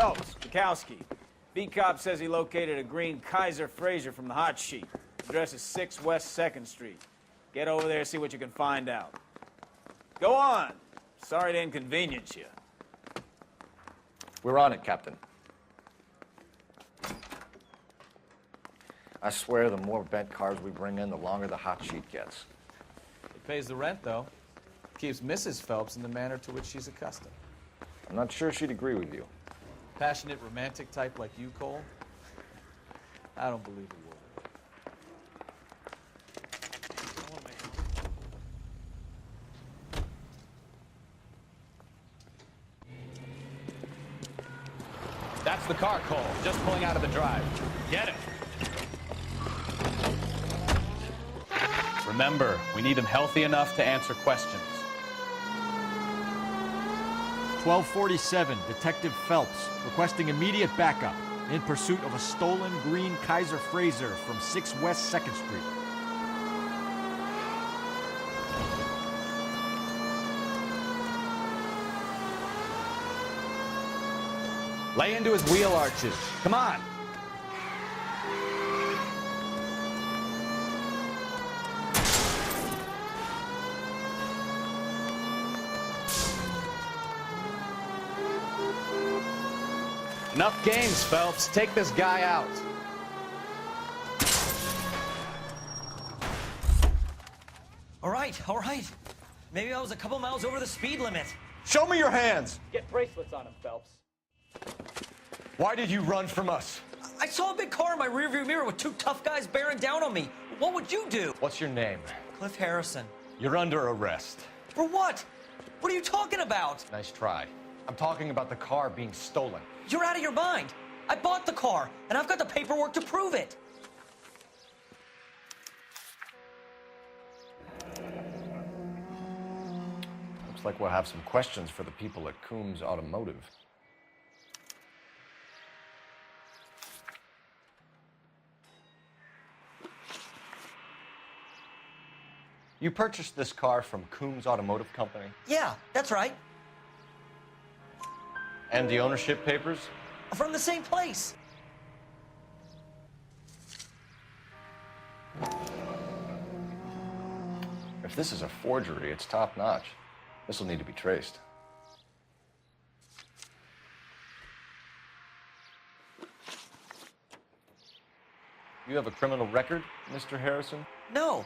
Phelps, Bukowski. B-Cop says he located a green Kaiser Frazer from the hot sheet. Address is 6 West 2nd Street. Get over there, see what you can find out. Go on. Sorry to inconvenience you. We're on it, Captain. I swear the more bent cars we bring in, the longer the hot sheet gets. It pays the rent, though. Keeps Mrs. Phelps in the manner to which she's accustomed. I'm not sure she'd agree with you. Passionate, romantic type like you, Cole? I don't believe a word. That's the car, Cole. Just pulling out of the drive. Get it. Remember, we need him healthy enough to answer questions. 1247, Detective Phelps, requesting immediate backup in pursuit of a stolen green Kaiser Frazer from 6 West 2nd Street. Lay into his wheel arches. Come on. Enough games, Phelps. Take this guy out. All right. Maybe I was a couple miles over the speed limit. Show me your hands! Get bracelets on him, Phelps. Why did you run from us? I saw a big car in my rearview mirror with two tough guys bearing down on me. What would you do? What's your name? Cliff Harrison. You're under arrest. For what? What are you talking about? Nice try. I'm talking about the car being stolen. You're out of your mind. I bought the car, and I've got the paperwork to prove it. Looks like we'll have some questions for the people at Coombs Automotive. You purchased this car from Coombs Automotive Company? Yeah, that's right. And the ownership papers? From the same place. If this is a forgery, it's top-notch. This will need to be traced. You have a criminal record, Mr. Harrison? No,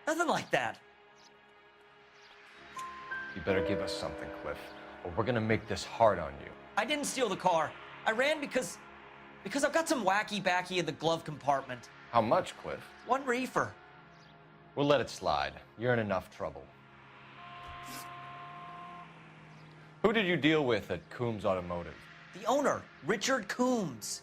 nothing like that. You better give us something, Cliff, or we're gonna make this hard on you. I didn't steal the car. I ran because I've got some wacky backy in the glove compartment. How much, Cliff? 1 reefer. We'll let it slide. You're in enough trouble. Who did you deal with at Coombs Automotive? The owner, Richard Coombs.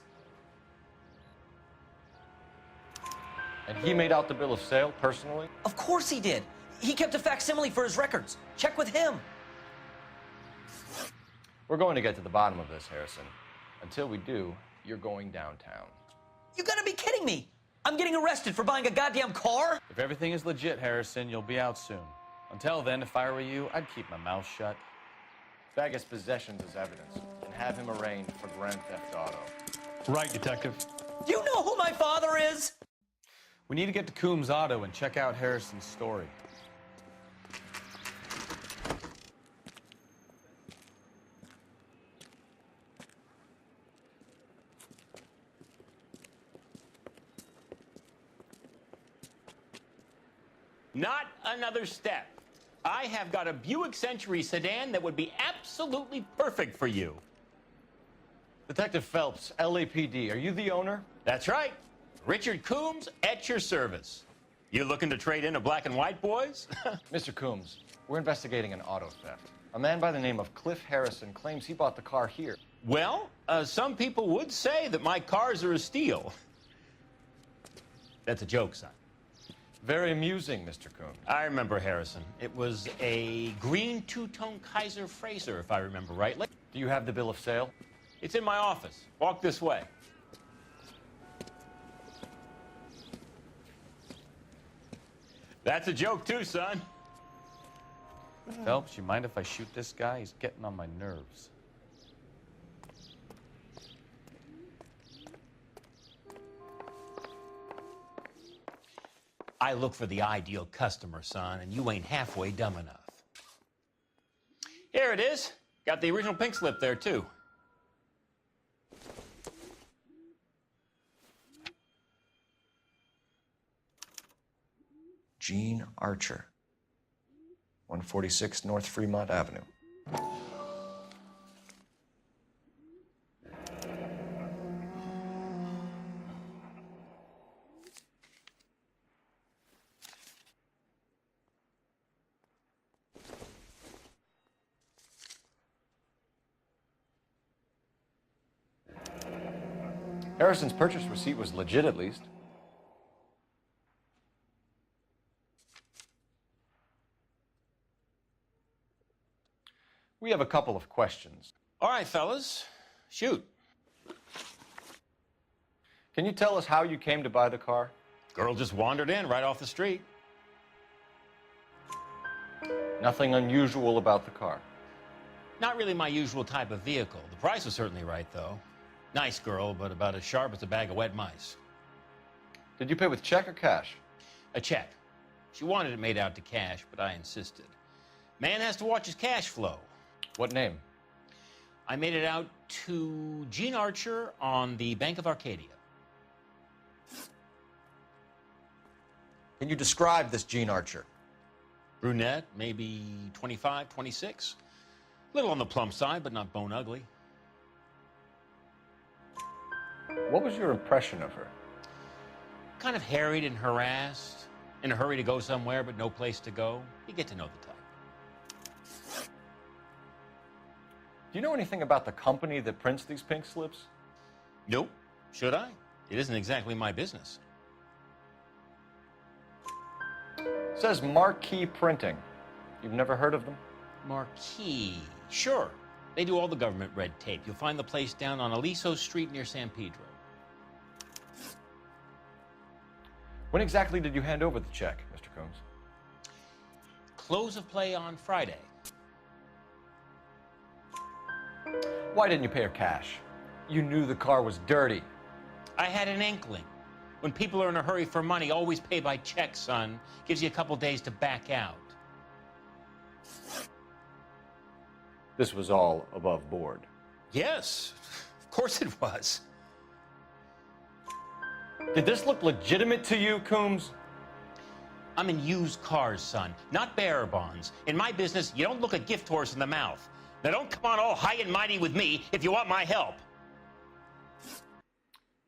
And he made out the bill of sale personally? Of course he did. He kept a facsimile for his records. Check with him. We're going to get to the bottom of this, Harrison. Until we do, you're going downtown. You gotta be kidding me. I'm getting arrested for buying a goddamn car? If everything is legit, Harrison, you'll be out soon. Until then, if I were you, I'd keep my mouth shut. Bag his possessions as evidence and have him arraigned for Grand Theft Auto. Right, Detective. Do you know who my father is? We need to get to Coombs Auto and check out Harrison's story. Not another step. I have got a Buick Century sedan that would be absolutely perfect for you. Detective Phelps, LAPD, are you the owner? That's right. Richard Coombs at your service. You looking to trade in a black and white, boys? Mr. Coombs, we're investigating an auto theft. A man by the name of Cliff Harrison claims he bought the car here. Well, some people would say that my cars are a steal. That's a joke, son. Very amusing, Mr. Coombs. I remember Harrison. It was a green two-tone Kaiser Frazer, if I remember rightly. Do you have the bill of sale? It's in my office. Walk this way. That's a joke, too, son. Phelps, you mind if I shoot this guy? He's getting on my nerves. I look for the ideal customer, son, and you ain't halfway dumb enough. Here it is. Got the original pink slip there, too. Gene Archer, 146 North Fremont Avenue. Harrison's purchase receipt was legit, at least. We have a couple of questions. All right, fellas. Shoot. Can you tell us how you came to buy the car? Girl just wandered in right off the street. Nothing unusual about the car. Not really my usual type of vehicle. The price was certainly right, though. Nice girl, but about as sharp as a bag of wet mice. Did you pay with check or cash? A check. She wanted it made out to cash, but I insisted. Man has to watch his cash flow. What name? I made it out to Gene Archer on the Bank of Arcadia. Can you describe this Gene Archer? Brunette, maybe 25, 26. Little on the plump side, but not bone ugly. What was your impression of her? Kind of harried and harassed. In a hurry to go somewhere, but no place to go. You get to know the type. Do you know anything about the company that prints these pink slips? Nope. Should I? It isn't exactly my business. It says Marquee Printing. You've never heard of them? Marquee. Sure. They do all the government red tape. You'll find the place down on Aliso Street near San Pedro. When exactly did you hand over the check, Mr. Combs? Close of play on Friday. Why didn't you pay her cash? You knew the car was dirty. I had an inkling. When people are in a hurry for money, always pay by check, son. Gives you a couple days to back out. This was all above board. Yes, of course it was. Did this look legitimate to you, Coombs? I'm in used cars, son, not bearer bonds. In my business, you don't look a gift horse in the mouth. Now don't come on all high and mighty with me if you want my help.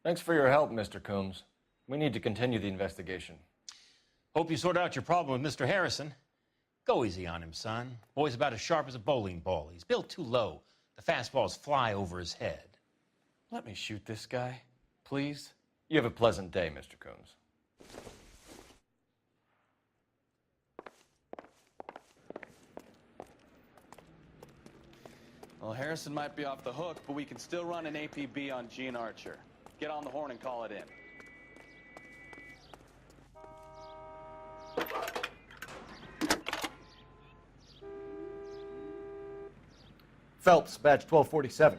Thanks for your help, Mr. Coombs. We need to continue the investigation. Hope you sort out your problem with Mr. Harrison. Go easy on him, son. Boy's about as sharp as a bowling ball. He's built too low. The fastballs fly over his head. Let me shoot this guy, please. You have a pleasant day, Mr. Coombs. Well, Harrison might be off the hook, but we can still run an APB on Gene Archer. Get on the horn and call it in. Phelps, badge 1247.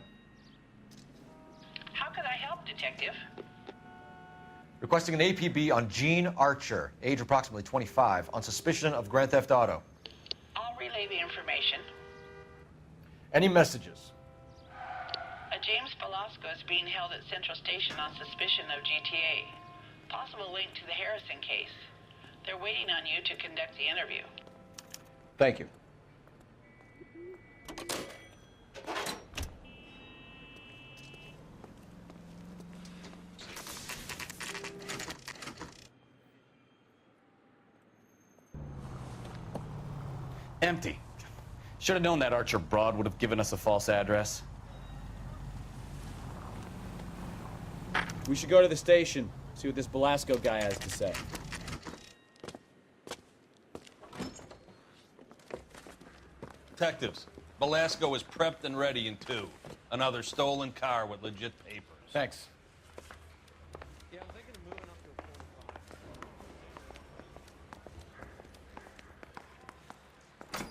How could I help, Detective? Requesting an APB on Gene Archer, age approximately 25, on suspicion of grand theft auto. I'll relay the information. Any messages? A James Velasco is being held at Central Station on suspicion of GTA. Possible link to the Harrison case. They're waiting on you to conduct the interview. Thank you. Empty. Should have known that Archer broad would have given us a false address. We should go to the station, see what this Velasco guy has to say. Detectives, Velasco is prepped and ready in 2. Another stolen car with legit papers. Thanks. Yeah, I'm thinking of moving up to a 45.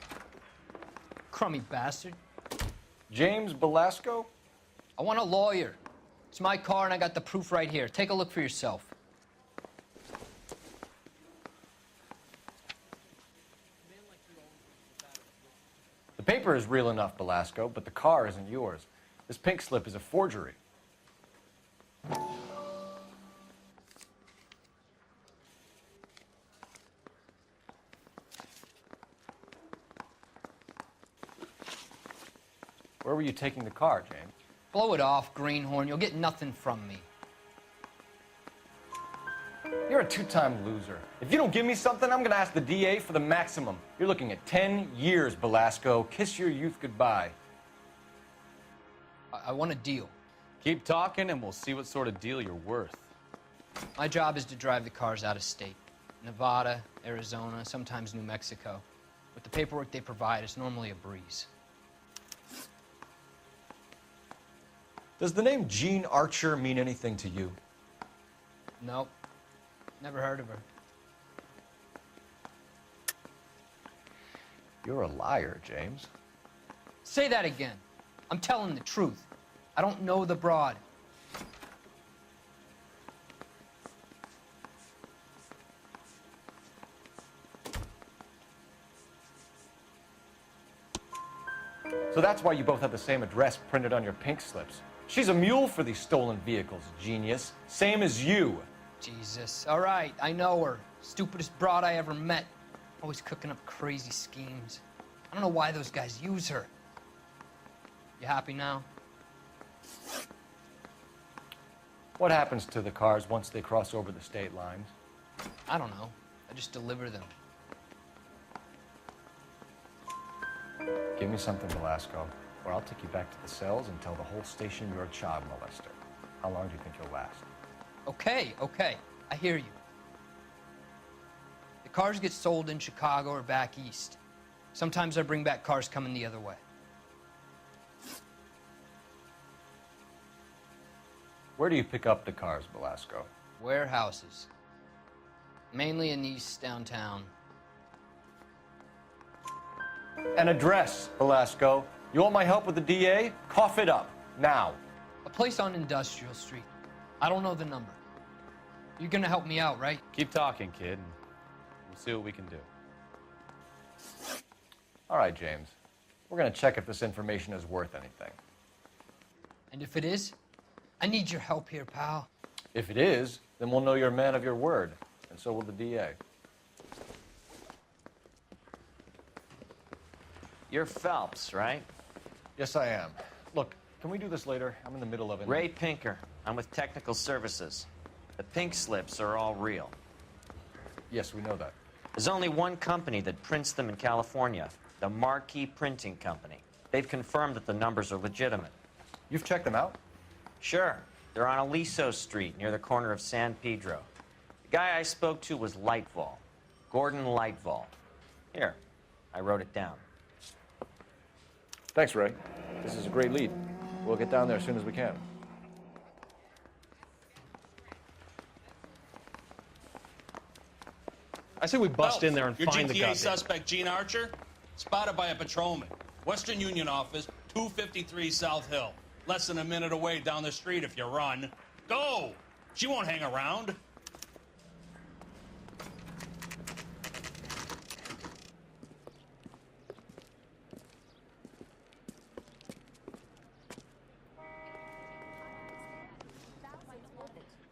Crummy bastard. James Velasco? I want a lawyer. It's my car and I got the proof right here. Take a look for yourself. paper is real enough, Belasco, but the car isn't yours. This pink slip is a forgery. Where were you taking the car, James? Blow it off, greenhorn. You'll get nothing from me. You're a two-time loser. If you don't give me something, I'm gonna ask the DA for the maximum. You're looking at 10 years, Belasco. Kiss your youth goodbye. I want a deal. Keep talking and we'll see what sort of deal you're worth. My job is to drive the cars out of state. Nevada, Arizona, sometimes New Mexico. With the paperwork they provide, it's normally a breeze. Does the name Jean Archer mean anything to you? Nope. Never heard of her. You're a liar, James. Say that again. I'm telling the truth. I don't know the broad. So that's why you both have the same address printed on your pink slips. She's a mule for these stolen vehicles, genius. Same as you. Jesus. All right, I know her. Stupidest broad I ever met. Always cooking up crazy schemes. I don't know why those guys use her. You happy now? What happens to the cars once they cross over the state lines? I don't know. I just deliver them. Give me something, Belasco, or I'll take you back to the cells and tell the whole station you're a child molester. How long do you think you'll last? Okay, okay. I hear you. The cars get sold in Chicago or back east. Sometimes I bring back cars coming the other way. Where do you pick up the cars, Belasco? Warehouses. Mainly in East downtown. An address, Belasco. You want my help with the DA? Cough it up, now. A place on Industrial Street. I don't know the number. You're gonna help me out, right? Keep talking, kid, and we'll see what we can do. All right, James. We're gonna check if this information is worth anything. And if it is, I need your help here, pal. If it is, then we'll know you're a man of your word, and so will the DA. You're Phelps, right? Yes, I am. Look, can we do this later? I'm in the middle of it. Ray Pinker. I'm with Technical Services. The pink slips are all real. Yes, we know that. There's only one company that prints them in California, the Marquee Printing Company. They've confirmed that the numbers are legitimate. You've checked them out? Sure. They're on Aliso Street, near the corner of San Pedro. The guy I spoke to was Lightval. Gordon Lightval. Here, I wrote it down. Thanks, Ray. This is a great lead. We'll get down there as soon as we can. I say we bust in there and Your find the GTA goddamn... suspect, Gene Archer, spotted by a patrolman. Western Union office, 253 South Hill. Less than a minute away down the street if you run. Go! She won't hang around.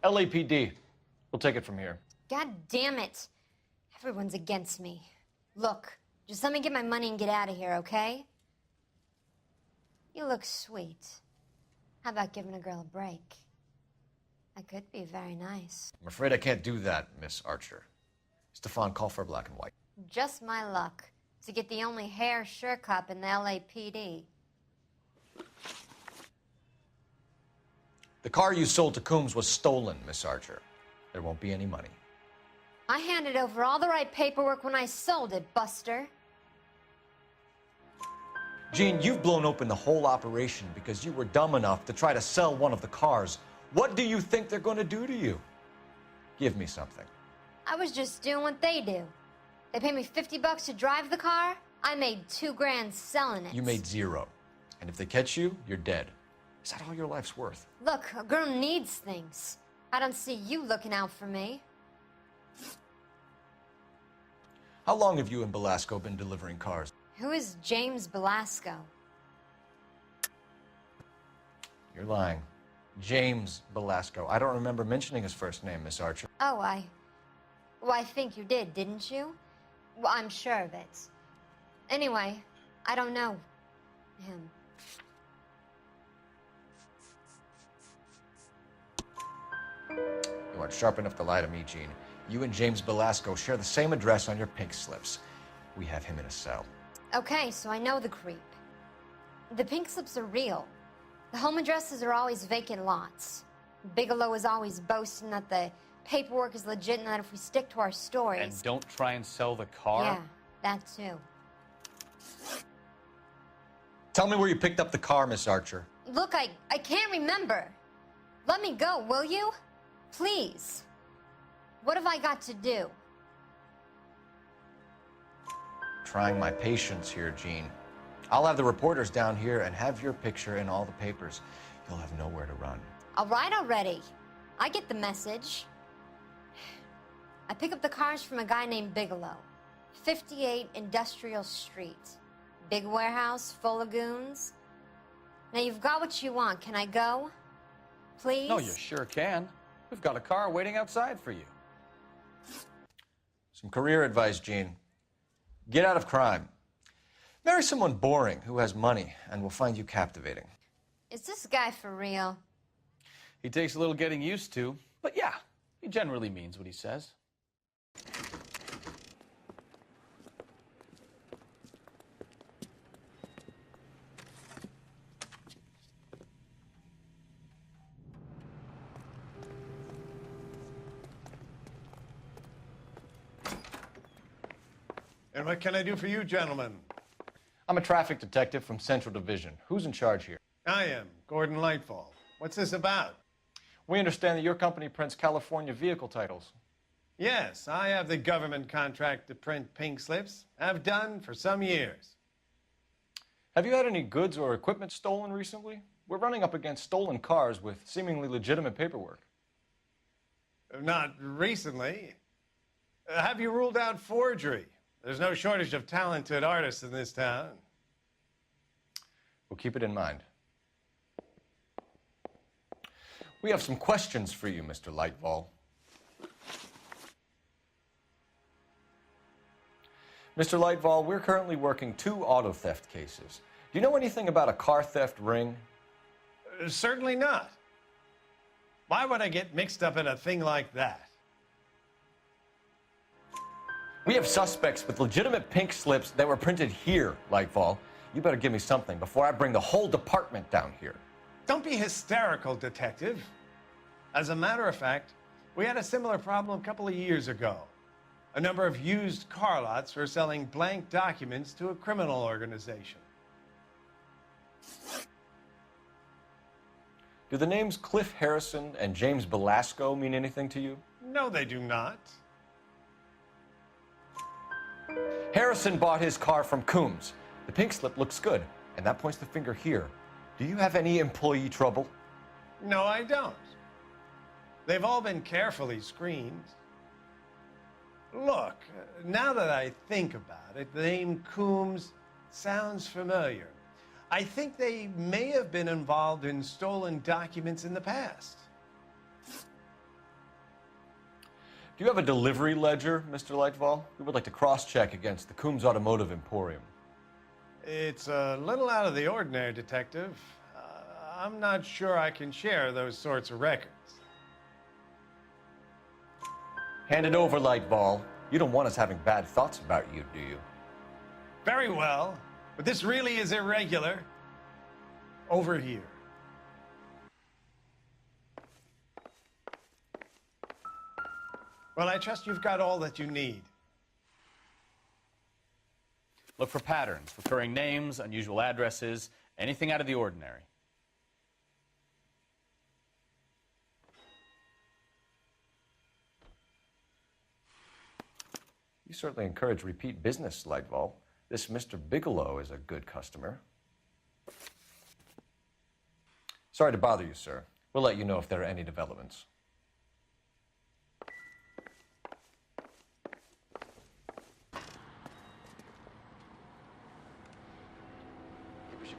LAPD. We'll take it from here. God damn it. Everyone's against me. Look, just let me get my money and get out of here, okay? You look sweet. How about giving a girl a break? I could be very nice. I'm afraid I can't do that, Miss Archer. Stefan, call for black and white. Just my luck to get the only hair sure cop in the LAPD. The car you sold to Coombs was stolen, Miss Archer. There won't be any money. I handed over all the right paperwork when I sold it, Buster. Gene, you've blown open the whole operation because you were dumb enough to try to sell one of the cars. What do you think they're going to do to you? Give me something. I was just doing what they do. They paid me $50 to drive the car. I made $2 grand selling it. You made zero. And if they catch you, you're dead. Is that all your life's worth? Look, a girl needs things. I don't see you looking out for me. How long have you and Belasco been delivering cars? Who is James Belasco? You're lying. James Belasco. I don't remember mentioning his first name, Miss Archer. Oh, well, I think you did, didn't you? Well, I'm sure of it. Anyway, I don't know him. You aren't sharp enough to lie to me, Gene. You and James Belasco share the same address on your pink slips. We have him in a cell. Okay, so I know the creep. The pink slips are real. The home addresses are always vacant lots. Bigelow is always boasting that the paperwork is legit and that if we stick to our stories... And don't try and sell the car? Yeah, that too. Tell me where you picked up the car, Miss Archer. Look, I can't remember. Let me go, will you? Please. What have I got to do? Trying my patience here, Gene. I'll have the reporters down here and have your picture in all the papers. You'll have nowhere to run. All right already. I get the message. I pick up the cars from a guy named Bigelow. 58 Industrial Street. Big warehouse full of goons. Now you've got what you want. Can I go? Please? No, you sure can. We've got a car waiting outside for you. Some career advice, Gene. Get out of crime. Marry someone boring who has money and will find you captivating. Is this guy for real? He takes a little getting used to, but yeah, he generally means what he says. And what can I do for you, gentlemen? I'm a traffic detective from Central Division. Who's in charge here? I am, Gordon Lightfall. What's this about? We understand that your company prints California vehicle titles. Yes, I have the government contract to print pink slips. I've done for some years. Have you had any goods or equipment stolen recently? We're running up against stolen cars with seemingly legitimate paperwork. Not recently. Have you ruled out forgery? There's no shortage of talented artists in this town. We'll keep it in mind. We have some questions for you, Mr. Lightfall. Mr. Lightfall, we're currently working 2 auto theft cases. Do you know anything about a car theft ring? Certainly not. Why would I get mixed up in a thing like that? We have suspects with legitimate pink slips that were printed here, Lightfall. You better give me something before I bring the whole department down here. Don't be hysterical, Detective. As a matter of fact, we had a similar problem a couple of years ago. A number of used car lots were selling blank documents to a criminal organization. Do the names Cliff Harrison and James Belasco mean anything to you? No, they do not. Harrison bought his car from Coombs. The pink slip looks good, and that points the finger here. Do you have any employee trouble? No, I don't. They've all been carefully screened. Look, now that I think about it, the name Coombs sounds familiar. I think they may have been involved in stolen documents in the past. Do you have a delivery ledger, Mr. Lightfall? We would like to cross-check against the Coombs Automotive Emporium. It's a little out of the ordinary, Detective. I'm not sure I can share those sorts of records. Hand it over, Lightfall. You don't want us having bad thoughts about you, do you? Very well, but this really is irregular. Over here. Well, I trust you've got all that you need. Look for patterns, recurring names, unusual addresses, anything out of the ordinary. You certainly encourage repeat business, Lightfall. This Mr. Bigelow is a good customer. Sorry to bother you, sir. We'll let you know if there are any developments.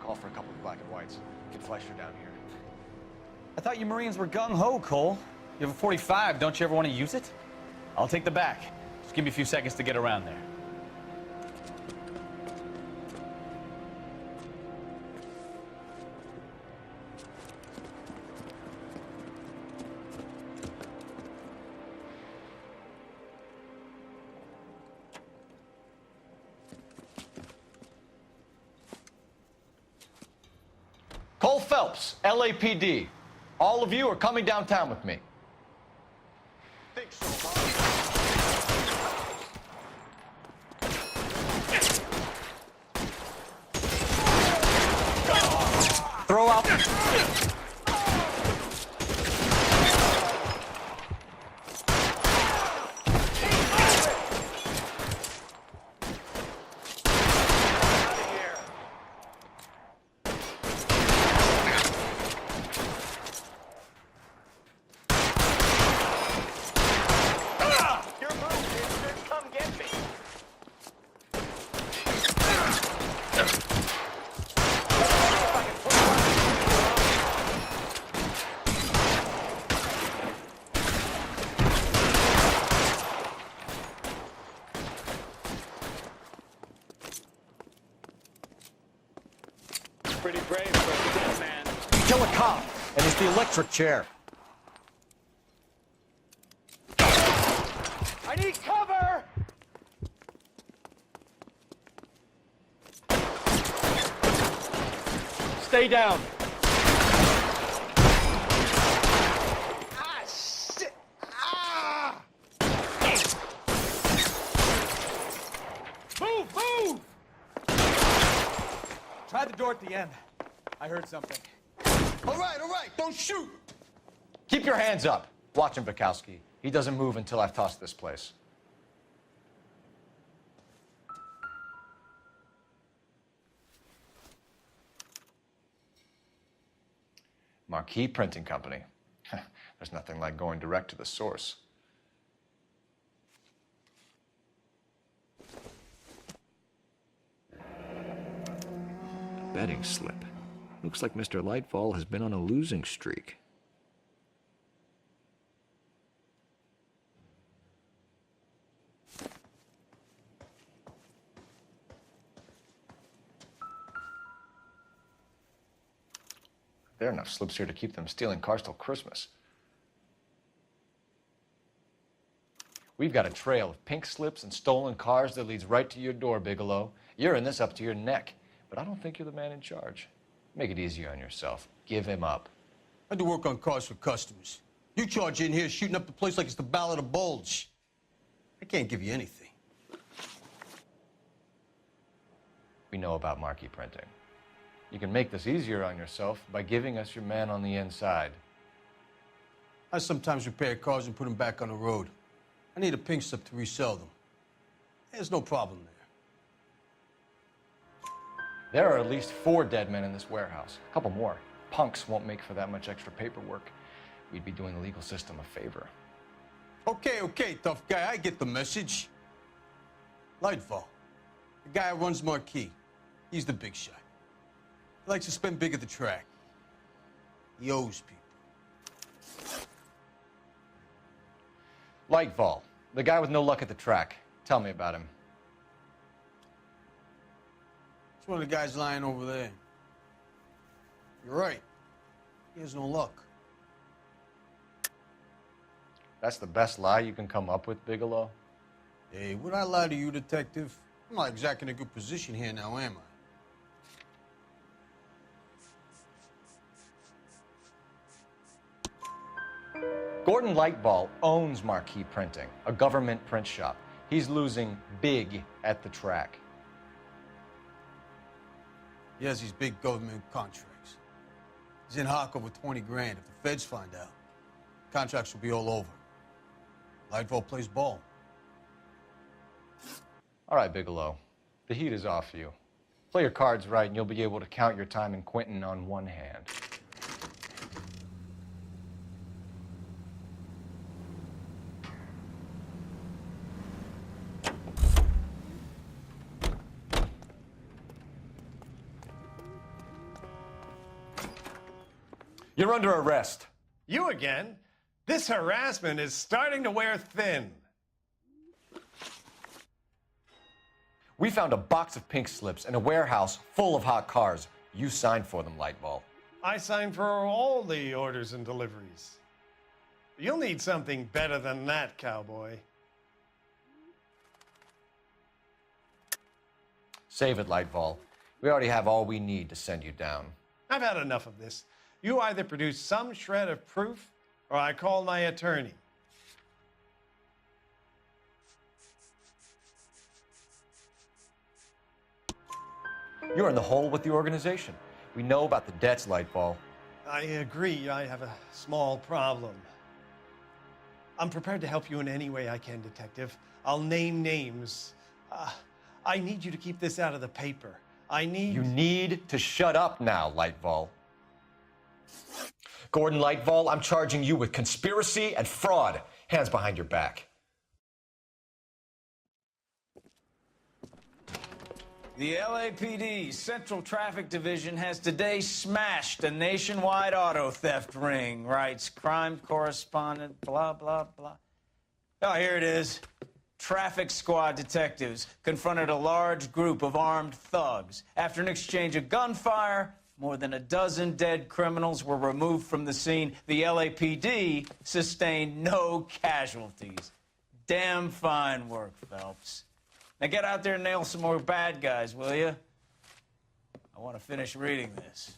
Call for a couple of black and whites. Get Fleischer down here. I thought you Marines were gung-ho, Cole. You have a 45. Don't you ever want to use it? I'll take the back. Just give me a few seconds to get around there. Cole Phelps, LAPD. All of you are coming downtown with me. Think so, Throw out. Pretty brave for a dead man. Kill a cop, and it's the electric chair. I need cover! Stay down. Ah, shit! Ah! Move, move! Try the door at the end. I heard something. All right, don't shoot. Keep your hands up. Watch him, Bukowski. He doesn't move until I've tossed this place. Marquee Printing Company. There's nothing like going direct to the source. Betting slip. Looks like Mr. Lightfall has been on a losing streak. There are enough slips here to keep them stealing cars till Christmas. We've got a trail of pink slips and stolen cars that leads right to your door, Bigelow. You're in this up to your neck, but I don't think you're the man in charge. Make it easier on yourself. Give him up. I do work on cars for customers. You charge in here shooting up the place like it's the Ballad of Bulge. I can't give you anything. We know about marquee printing. You can make this easier on yourself by giving us your man on the inside. I sometimes repair cars and put them back on the road. I need a pink slip to resell them. There's no problem there. There are at least 4 dead men in this warehouse. A couple more. Punks won't make for that much extra paperwork. We'd be doing the legal system a favor. Okay, tough guy. I get the message. Lightfall, the guy who runs Marquee. He's the big shot. He likes to spend big at the track. He owes people. Lightfall, the guy with no luck at the track. Tell me about him. It's one of the guys lying over there. You're right. He has no luck. That's the best lie you can come up with, Bigelow? Hey, would I lie to you, detective? I'm not exactly in a good position here now, am I? Gordon Lightfall owns Marquee Printing, a government print shop. He's losing big at the track. He has these big government contracts. He's in hock over 20 grand. If the feds find out, contracts will be all over. Lightfall plays ball. All right, Bigelow. The heat is off you. Play your cards right and you'll be able to count your time in Quentin on one hand. You're under arrest. You again? This harassment is starting to wear thin. We found a box of pink slips in a warehouse full of hot cars. You signed for them, Lightball. I signed for all the orders and deliveries. You'll need something better than that, cowboy. Save it, Lightball. We already have all we need to send you down. I've had enough of this. You either produce some shred of proof, or I call my attorney. You're in the hole with the organization. We know about the debts, Lightball. I agree. I have a small problem. I'm prepared to help you in any way I can, Detective. I'll name names. I need you to keep this out of the paper. You need to shut up now, Lightball. Gordon Lightball, I'm charging you with conspiracy and fraud. Hands behind your back. The LAPD Central Traffic Division has today smashed a nationwide auto theft ring, writes crime correspondent, blah, blah, blah. Oh, here it is. Traffic squad detectives confronted a large group of armed thugs. After an exchange of gunfire, more than a dozen dead criminals were removed from the scene. The LAPD sustained no casualties. Damn fine work, Phelps. Now get out there and nail some more bad guys, will you? I want to finish reading this.